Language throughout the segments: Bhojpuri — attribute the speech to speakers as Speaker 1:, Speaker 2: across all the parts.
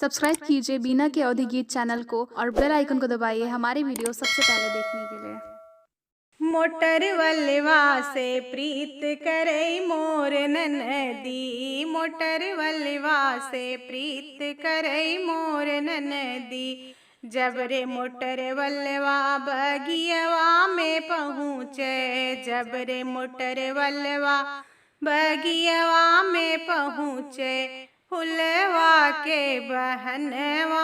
Speaker 1: सब्सक्राइब कीजिए बीना के अवधि गीत चैनल को और बेल आइकन को दबाइए हमारी वीडियो सबसे पहले देखने के लिए।
Speaker 2: मोटर वल्लवा से प्रीत करे मोर ननदी, मोटर वल्लवा से प्रीत करे मोर ननदी। जब रे मोटर वल्लवा बगियवा में पहुँचे, जब रे मोटर वल्लवा बगियवा में पहुँचे, फुलवा के बहनवा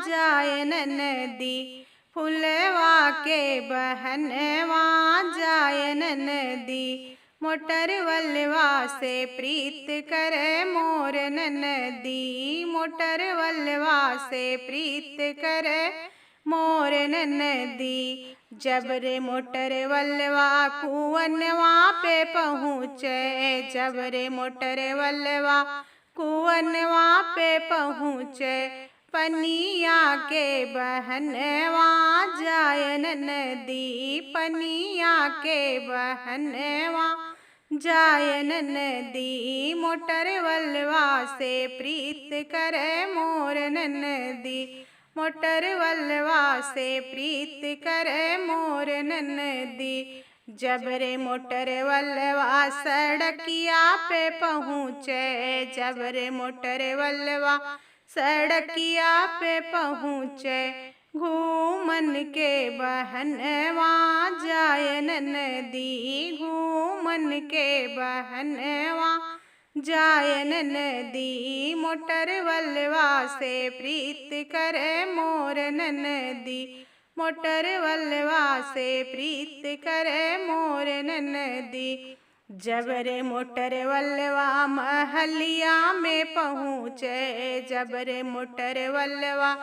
Speaker 2: जाय ननदी, फुलवा के बहनवा जाय ननदी। मोटर वल्लवा से प्रीत करे मोर ननदी, मोटर वल्लवा से प्रीत करे मोर ननदी। जब रे मोटर वल्लवा कुअनवा पे पहुँचे, जब रे मोटर वल्लवा कुअनवा पे पहुँचे, पनिया के बहनवा जाय ननदी, पनिया के बहनवा जाय ननदी। मोटर वल्लवा से प्रीत करे मोर ननदी, मोटर वल्लवा से प्रीत करे मोर ननदी। जब रे मोटर वल्लवा सड़किया पे पहुँचे, जब रे मोटर वल्लवा सड़किया पे पहुँचे, घूमन के बहनवा जाय ननदी, घूमन के बहनवा जाय ननदी। मोटर वल्लवा से प्रीत करे मोर ननदी, मोटर वल्लवा से प्रीत करे मोर ननदी। जब रे मोटर वल्लवा महलिया में पहुँचे, जब रे मोटर वल्लवा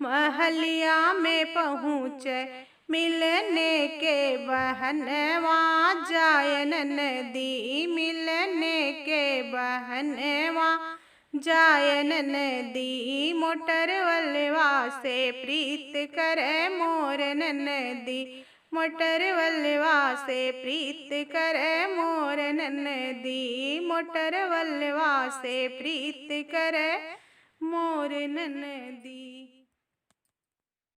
Speaker 2: महलिया में पहुँचे, मिलने के बहनवा जाय ननदी, मिलने के बहनवा जाय ननदी। मोटर वल्लवा से प्रीत करे मोर ननदी, मोटर वल्लवा से प्रीत करे मोर ननदी, मोटर वल्लवा से प्रीत करे मोर ननदी।